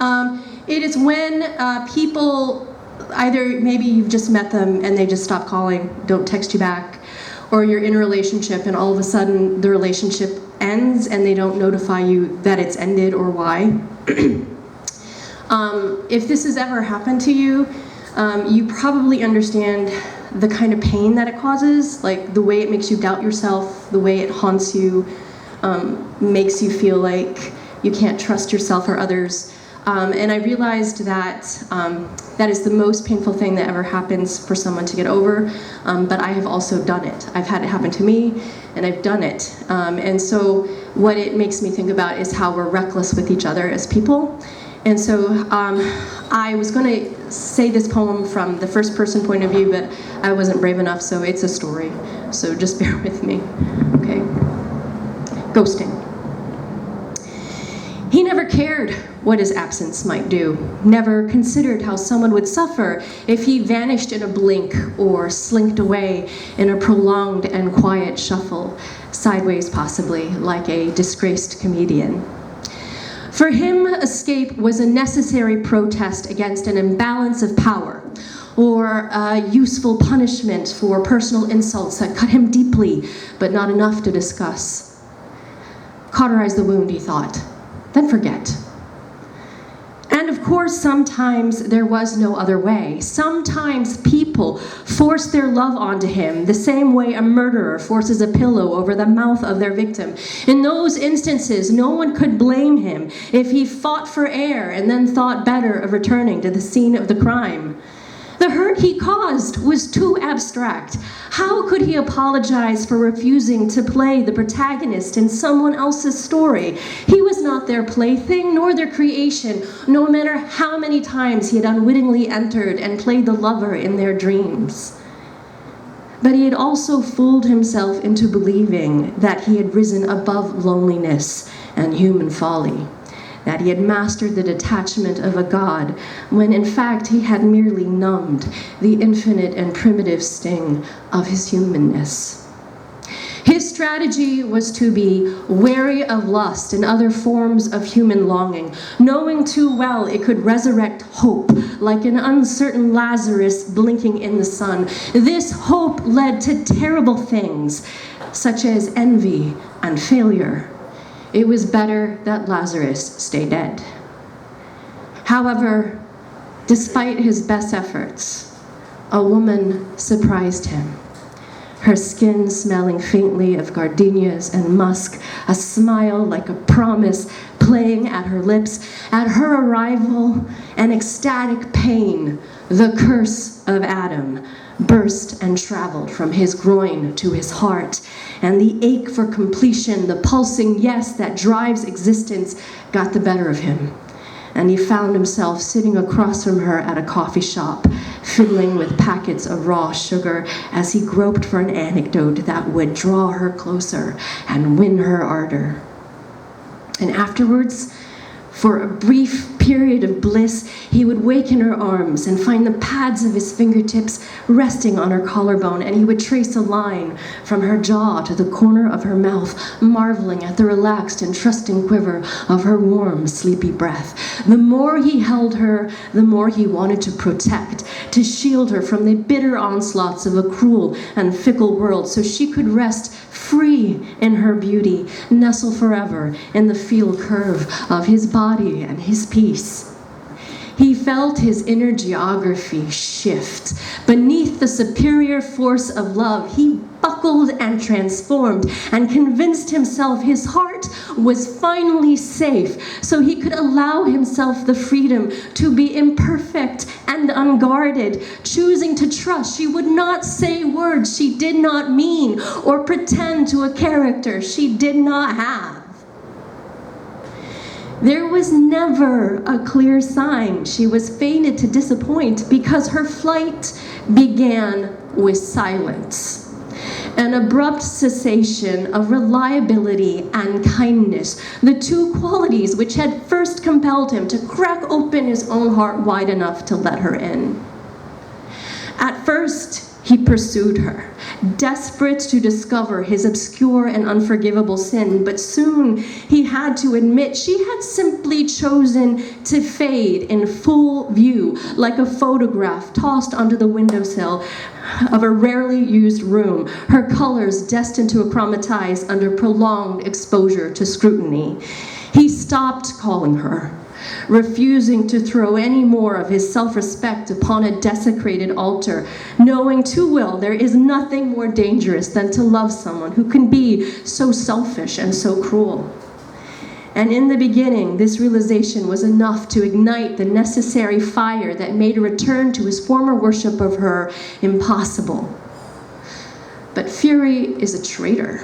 It is when people, either maybe you've just met them and they just stop calling, don't text you back, or you're in a relationship and all of a sudden the relationship ends and they don't notify you that it's ended or why. If this has ever happened to you, you probably understand the kind of pain that it causes, like the way it makes you doubt yourself, the way it haunts you, makes you feel like you can't trust yourself or others. And I realized that that is the most painful thing that ever happens for someone to get over, but I have also done it. I've had it happen to me, and I've done it. And so what it makes me think about is how we're reckless with each other as people. And so I was going to say this poem from the first person point of view, but I wasn't brave enough, so it's a story. So just bear with me, okay? Ghosting. He never cared what his absence might do, never considered how someone would suffer if he vanished in a blink or slinked away in a prolonged and quiet shuffle, sideways possibly, like a disgraced comedian. For him, escape was a necessary protest against an imbalance of power, or a useful punishment for personal insults that cut him deeply, but not enough to discuss. Cauterize the wound, he thought, then forget. And of course, sometimes there was no other way. Sometimes people forced their love onto him the same way a murderer forces a pillow over the mouth of their victim. In those instances, no one could blame him if he fought for air and then thought better of returning to the scene of the crime. The hurt he caused was too abstract. How could he apologize for refusing to play the protagonist in someone else's story? He was not their plaything nor their creation, no matter how many times he had unwittingly entered and played the lover in their dreams. But he had also fooled himself into believing that he had risen above loneliness and human folly, that he had mastered the detachment of a god, when in fact he had merely numbed the infinite and primitive sting of his humanness. His strategy was to be wary of lust and other forms of human longing, knowing too well it could resurrect hope, like an uncertain Lazarus blinking in the sun. This hope led to terrible things, such as envy and failure. It was better that Lazarus stay dead. However, despite his best efforts, a woman surprised him. Her skin smelling faintly of gardenias and musk, a smile like a promise playing at her lips. At her arrival, an ecstatic pain, the curse of Adam, burst and traveled from his groin to his heart, and the ache for completion, the pulsing yes that drives existence, got the better of him. And he found himself sitting across from her at a coffee shop, fiddling with packets of raw sugar as he groped for an anecdote that would draw her closer and win her ardor. And afterwards, for a brief period of bliss, he would wake in her arms and find the pads of his fingertips resting on her collarbone, and he would trace a line from her jaw to the corner of her mouth, marveling at the relaxed and trusting quiver of her warm, sleepy breath. The more he held her, the more he wanted to protect, to shield her from the bitter onslaughts of a cruel and fickle world, so she could rest free in her beauty, nestle forever in the field curve of his body and his peace. He felt his inner geography shift. Beneath the superior force of love, he buckled and transformed and convinced himself his heart was finally safe, so he could allow himself the freedom to be imperfect and unguarded, choosing to trust she would not say words she did not mean or pretend to a character she did not have. There was never a clear sign she was fated to disappoint, because her flight began with silence, an abrupt cessation of reliability and kindness, the two qualities which had first compelled him to crack open his own heart wide enough to let her in. At first, he pursued her, desperate to discover his obscure and unforgivable sin, but soon he had to admit she had simply chosen to fade in full view, like a photograph tossed onto the windowsill of a rarely used room, her colors destined to achromatize under prolonged exposure to scrutiny. He stopped calling her, refusing to throw any more of his self-respect upon a desecrated altar, knowing too well there is nothing more dangerous than to love someone who can be so selfish and so cruel. And in the beginning, this realization was enough to ignite the necessary fire that made a return to his former worship of her impossible. But fury is a traitor.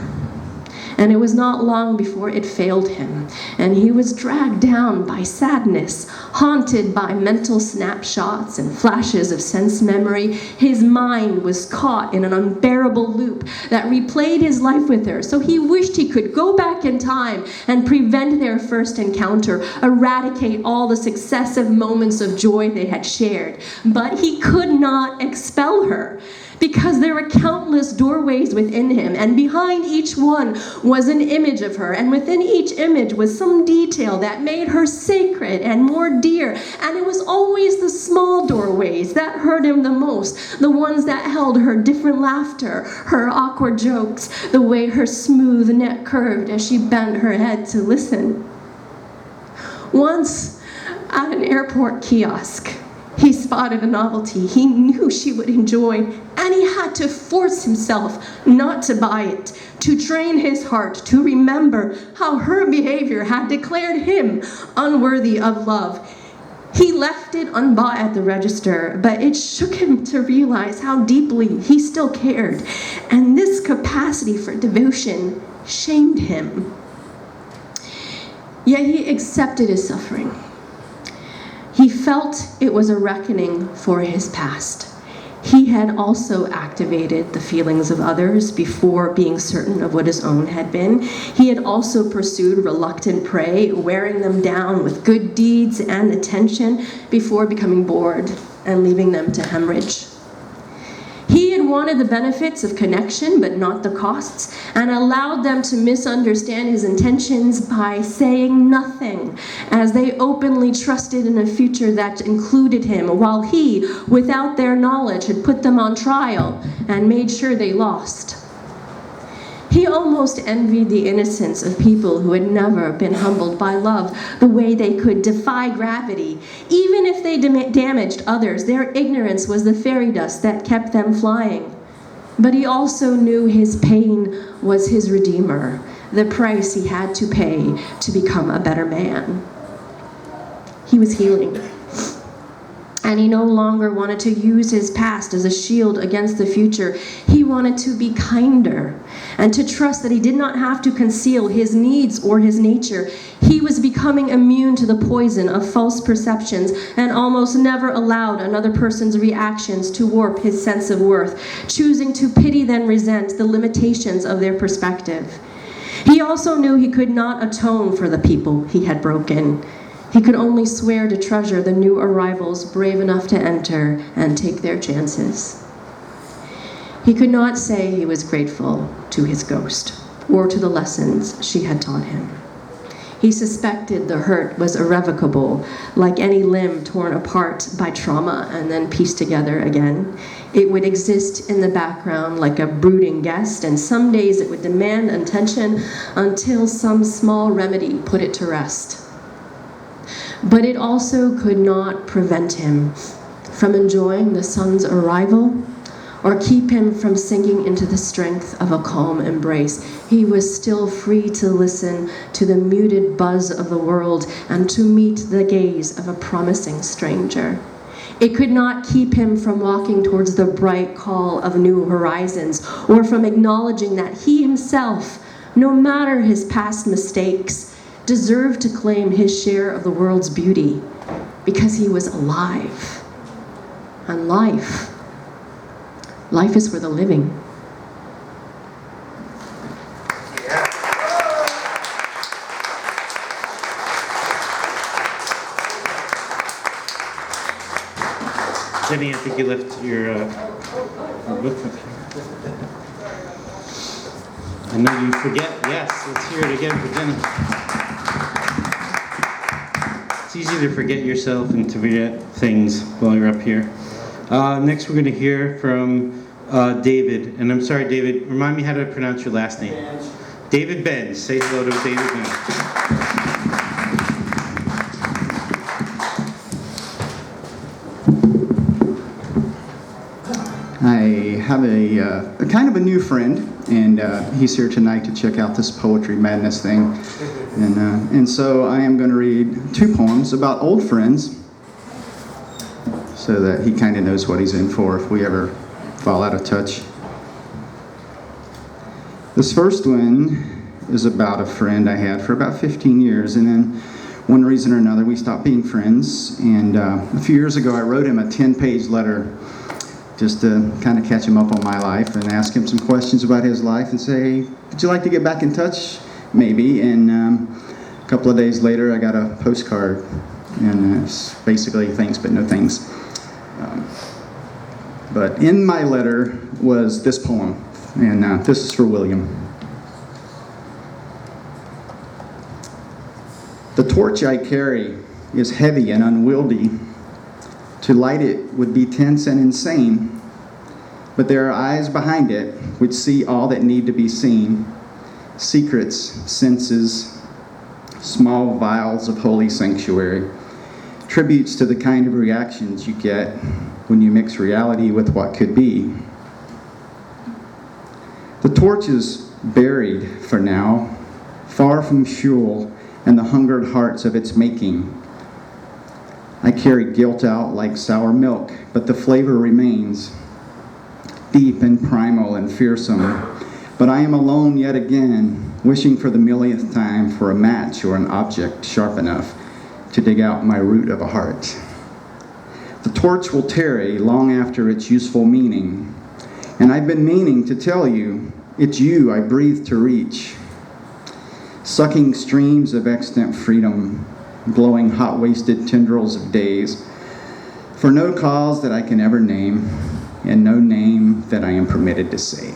And it was not long before it failed him, and he was dragged down by sadness, haunted by mental snapshots and flashes of sense memory. His mind was caught in an unbearable loop that replayed his life with her, so he wished he could go back in time and prevent their first encounter, eradicate all the successive moments of joy they had shared. But he could not expel her, because there were countless doorways within him, and behind each one was an image of her, and within each image was some detail that made her sacred and more dear. And it was always the small doorways that hurt him the most, the ones that held her different laughter, her awkward jokes, the way her smooth neck curved as she bent her head to listen. Once, at an airport kiosk, he spotted a novelty he knew she would enjoy, and he had to force himself not to buy it, to train his heart to remember how her behavior had declared him unworthy of love. He left it unbought at the register, but it shook him to realize how deeply he still cared, and this capacity for devotion shamed him. Yet he accepted his suffering. He felt it was a reckoning for his past. He had also activated the feelings of others before being certain of what his own had been. He had also pursued reluctant prey, wearing them down with good deeds and attention before becoming bored and leaving them to hemorrhage. He had wanted the benefits of connection, but not the costs, and allowed them to misunderstand his intentions by saying nothing, as they openly trusted in a future that included him, while he, without their knowledge, had put them on trial and made sure they lost. He almost envied the innocence of people who had never been humbled by love, the way they could defy gravity. Even if they damaged others, their ignorance was the fairy dust that kept them flying. But he also knew his pain was his redeemer, the price he had to pay to become a better man. He was healing. And he no longer wanted to use his past as a shield against the future. He wanted to be kinder and to trust that he did not have to conceal his needs or his nature. He was becoming immune to the poison of false perceptions and almost never allowed another person's reactions to warp his sense of worth, choosing to pity then resent the limitations of their perspective. He also knew he could not atone for the people he had broken. He could only swear to treasure the new arrivals brave enough to enter and take their chances. He could not say he was grateful to his ghost or to the lessons she had taught him. He suspected the hurt was irrevocable, like any limb torn apart by trauma and then pieced together again. It would exist in the background like a brooding guest, and some days it would demand attention until some small remedy put it to rest. But it also could not prevent him from enjoying the sun's arrival or keep him from sinking into the strength of a calm embrace. He was still free to listen to the muted buzz of the world and to meet the gaze of a promising stranger. It could not keep him from walking towards the bright call of new horizons or from acknowledging that he himself, no matter his past mistakes, deserved to claim his share of the world's beauty because he was alive. And life is for the living. Jenny, I think you left your book up here. I know you forget. Yes, let's hear it again for Jenny. It's easy to forget yourself and to forget things while you're up here. Next, we're going to hear from David. And I'm sorry, David, remind me how to pronounce your last name. Benz. David Benz. Say hello to David Benz. I have a kind of a new friend, and he's here tonight to check out this Poetry Madness thing. And so I am going to read 2 poems about old friends so that he kind of knows what he's in for if we ever fall out of touch. This first one is about a friend I had for about 15 years, and then one reason or another we stopped being friends. And a few years ago I wrote him a 10-page letter just to kind of catch him up on my life and ask him some questions about his life and say, would you like to get back in touch? Maybe. And a couple of days later I got a postcard, and it's basically thanks but no thanks. But in my letter was this poem, and this is for William. The torch I carry is heavy and unwieldy. To light it would be tense and insane, but there are eyes behind it which see all that need to be seen. Secrets, senses, small vials of holy sanctuary, tributes to the kind of reactions you get when you mix reality with what could be. The torch is buried for now, far from fuel and the hungered hearts of its making. I carry guilt out like sour milk, but the flavor remains, deep and primal and fearsome. But I am alone yet again, wishing for the millionth time for a match or an object sharp enough to dig out my root of a heart. The torch will tarry long after its useful meaning, and I've been meaning to tell you, it's you I breathe to reach, sucking streams of extant freedom, blowing hot-waisted tendrils of days, for no cause that I can ever name, and no name that I am permitted to say.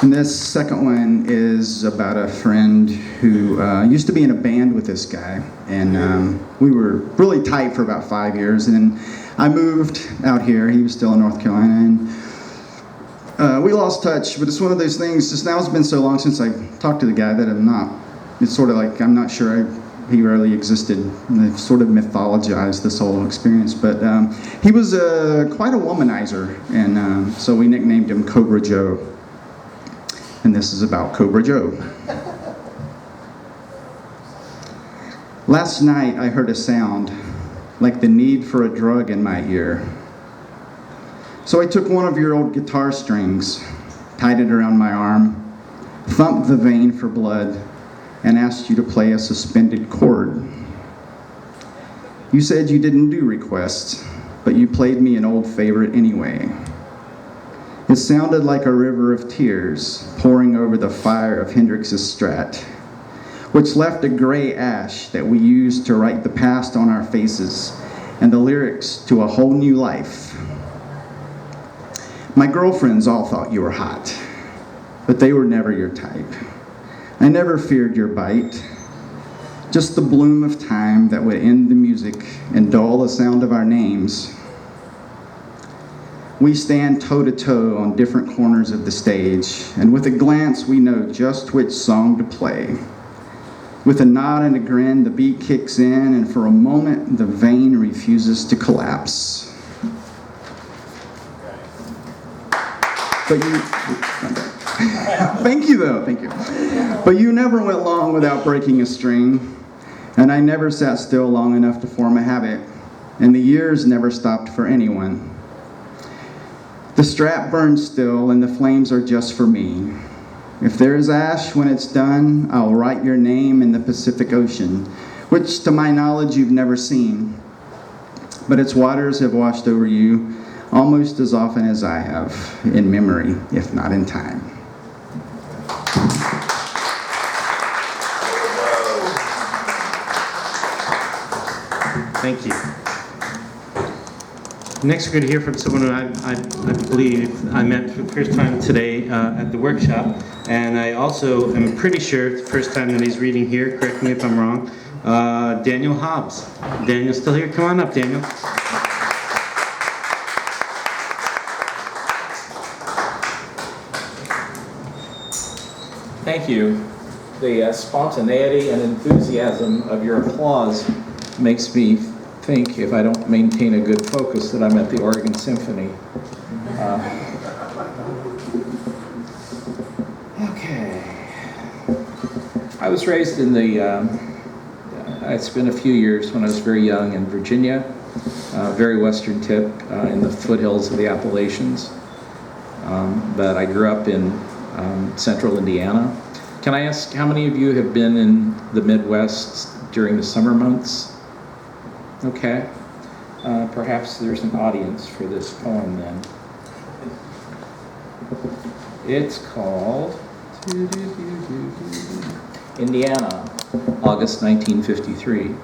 And this second one is about a friend who used to be in a band with this guy, and we were really tight for about 5 years, and then I moved out here. He was still in North Carolina, and we lost touch, but it's one of those things, just now it's been so long since I talked to the guy that it's sort of like I'm not sure he really existed. And I've sort of mythologized this whole experience, but he was quite a womanizer, and so we nicknamed him Cobra Joe. And this is about Cobra Joe. Last night I heard a sound like the need for a drug in my ear. So I took one of your old guitar strings, tied it around my arm, thumped the vein for blood, and asked you to play a suspended chord. You said you didn't do requests, but you played me an old favorite anyway. It sounded like a river of tears pouring over the fire of Hendrix's Strat, which left a gray ash that we used to write the past on our faces and the lyrics to a whole new life. My girlfriends all thought you were hot, but they were never your type. I never feared your bite, just the bloom of time that would end the music and dull the sound of our names. We stand toe-to-toe on different corners of the stage, and with a glance we know just which song to play. With a nod and a grin, the beat kicks in, and for a moment the vein refuses to collapse. But you, thank you though, thank you. But you never went long without breaking a string, and I never sat still long enough to form a habit, and the years never stopped for anyone. The strap burns still, and the flames are just for me. If there is ash when it's done, I'll write your name in the Pacific Ocean, which to my knowledge you've never seen. But its waters have washed over you almost as often as I have, in memory, if not in time. Thank you. Next, we're going to hear from someone who I believe I met for the first time today at the workshop, and I also am pretty sure it's the first time that he's reading here. Correct me if I'm wrong. Daniel Hobbs. Daniel's still here. Come on up, Daniel. Thank you. The spontaneity and enthusiasm of your applause makes me think, if I don't maintain a good focus, that I'm at the Oregon Symphony. Okay. I was raised in I spent a few years when I was very young in Virginia, very western tip in the foothills of the Appalachians. But I grew up in central Indiana. Can I ask how many of you have been in the Midwest during the summer months? Okay. Perhaps there's an audience for this poem then. It's called Indiana, August 1953.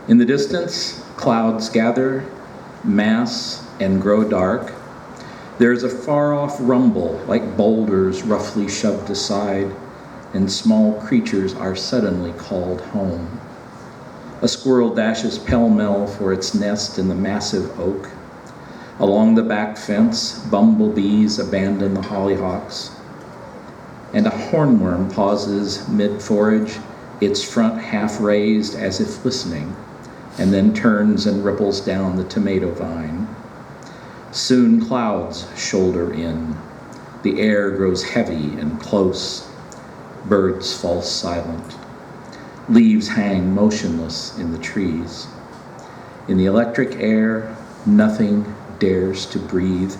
In the distance, clouds gather, mass, and grow dark. There's a far-off rumble, like boulders roughly shoved aside, and small creatures are suddenly called home. A squirrel dashes pell-mell for its nest in the massive oak. Along the back fence, bumblebees abandon the hollyhocks. And a hornworm pauses mid-forage, its front half raised as if listening, and then turns and ripples down the tomato vine. Soon clouds shoulder in. The air grows heavy and close. Birds fall silent. Leaves hang motionless in the trees. In the electric air, nothing dares to breathe.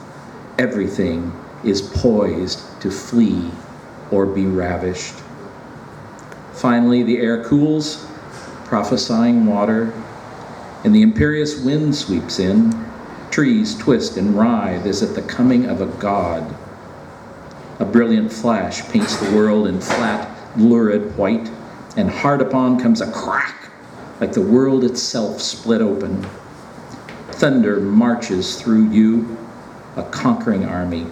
Everything is poised to flee or be ravished. Finally, the air cools, prophesying water, and the imperious wind sweeps in. Trees twist and writhe as at the coming of a god. A brilliant flash paints the world in flat, lurid white, and hard upon comes a crack, like the world itself split open. Thunder marches through you, a conquering army,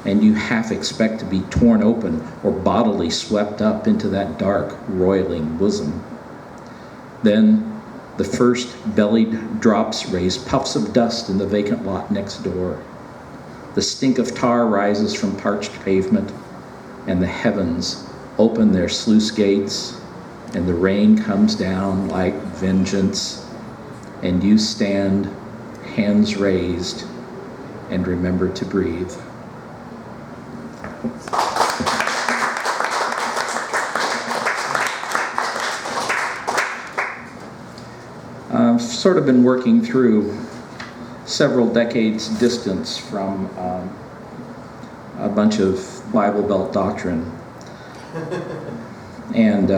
and you half expect to be torn open or bodily swept up into that dark, roiling bosom. Then the first bellied drops raise puffs of dust in the vacant lot next door. The stink of tar rises from parched pavement, and the heavens open their sluice gates, and the rain comes down like vengeance, and you stand, hands raised, and remember to breathe. I've sort of been working through several decades distance from a bunch of Bible Belt doctrine. And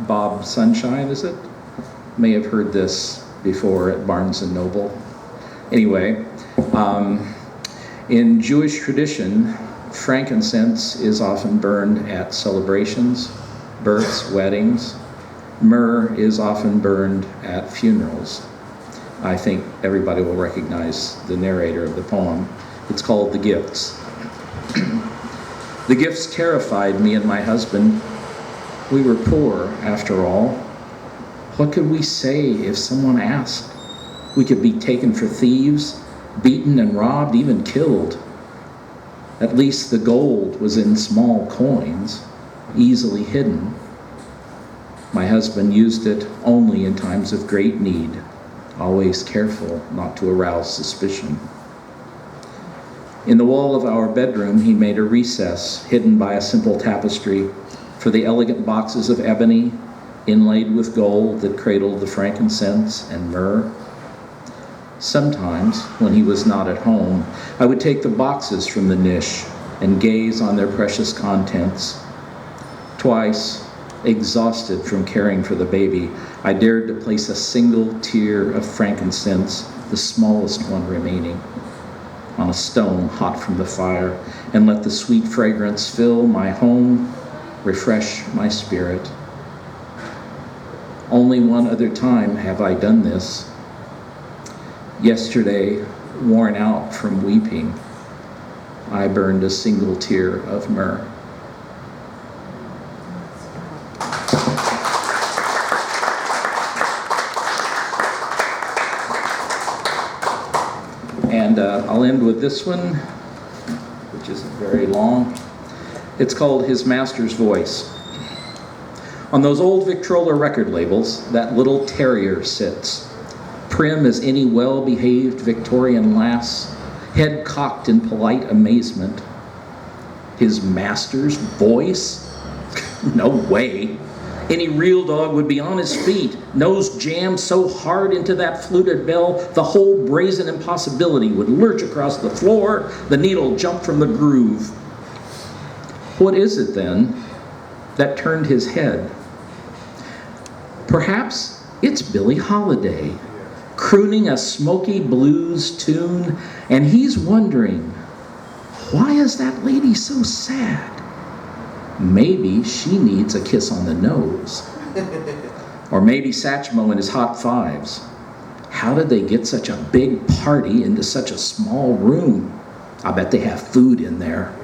Bob Sunshine, is it? May have heard this before at Barnes & Noble. Anyway, in Jewish tradition, frankincense is often burned at celebrations, births, weddings. Myrrh is often burned at funerals. I think everybody will recognize the narrator of the poem. It's called The Gifts. The gifts terrified me and my husband. We were poor, after all. What could we say if someone asked? We could be taken for thieves, beaten and robbed, even killed. At least the gold was in small coins, easily hidden. My husband used it only in times of great need, always careful not to arouse suspicion. In the wall of our bedroom, he made a recess hidden by a simple tapestry for the elegant boxes of ebony inlaid with gold that cradled the frankincense and myrrh. Sometimes, when he was not at home, I would take the boxes from the niche and gaze on their precious contents. Twice, exhausted from caring for the baby, I dared to place a single tear of frankincense, the smallest one remaining, on a stone hot from the fire, and let the sweet fragrance fill my home, refresh my spirit. Only one other time have I done this. Yesterday, worn out from weeping, I burned a single tear of myrrh. And I'll end with this one, which isn't very long. It's called His Master's Voice. On those old Victrola record labels, that little terrier sits, prim as any well-behaved Victorian lass, head cocked in polite amazement. His master's voice? No way. Any real dog would be on his feet, nose jammed so hard into that fluted bell, the whole brazen impossibility would lurch across the floor, the needle jump from the groove. What is it, then, that turned his head? Perhaps it's Billie Holiday, crooning a smoky blues tune, and he's wondering, why is that lady so sad? Maybe she needs a kiss on the nose. Or maybe Satchmo and his Hot Fives. How did they get such a big party into such a small room? I bet they have food in there.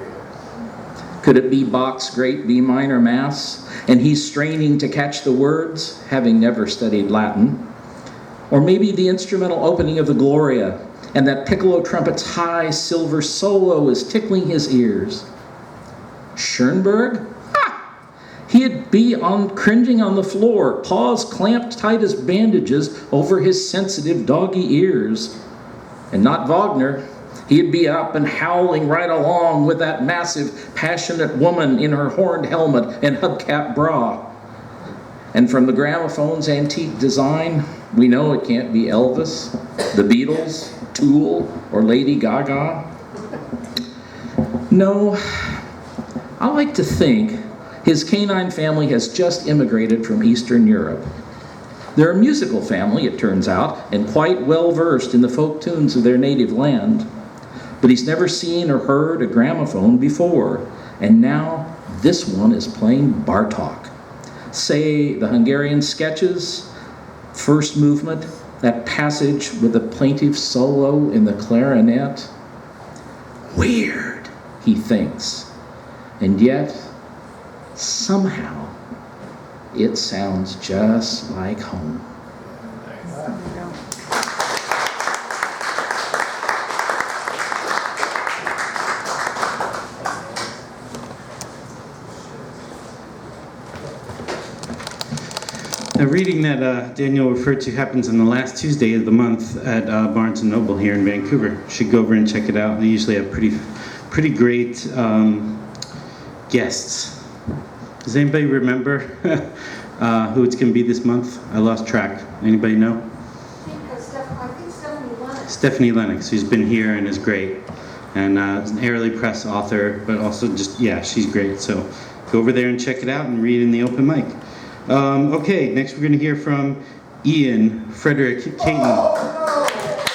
Could it be Bach's great B minor Mass, and he's straining to catch the words, having never studied Latin? Or maybe the instrumental opening of the Gloria, and that piccolo trumpet's high silver solo is tickling his ears. Schoenberg? Ha! He'd be cringing on the floor, paws clamped tight as bandages over his sensitive doggy ears. And not Wagner. He'd be up and howling right along with that massive, passionate woman in her horned helmet and hubcap bra. And from the gramophone's antique design, we know it can't be Elvis, the Beatles, Tool, or Lady Gaga. No, I like to think his canine family has just immigrated from Eastern Europe. They're a musical family, it turns out, and quite well versed in the folk tunes of their native land. But he's never seen or heard a gramophone before, and now this one is playing Bartók. Say, the Hungarian sketches, first movement, that passage with the plaintive solo in the clarinet. Weird, he thinks, and yet, somehow, it sounds just like home. The reading that Daniel referred to happens on the last Tuesday of the month at Barnes & Noble here in Vancouver. You should go over and check it out. They usually have pretty great guests. Does anybody remember who it's going to be this month? I lost track. Anybody know? I think Stephanie Lennox. Stephanie Lennox, who's been here and is great. And is an Airly Press author, but also just, yeah, she's great. So go over there and check it out and read in the open mic. Okay, next we're going to hear from Ian Frederick Caton.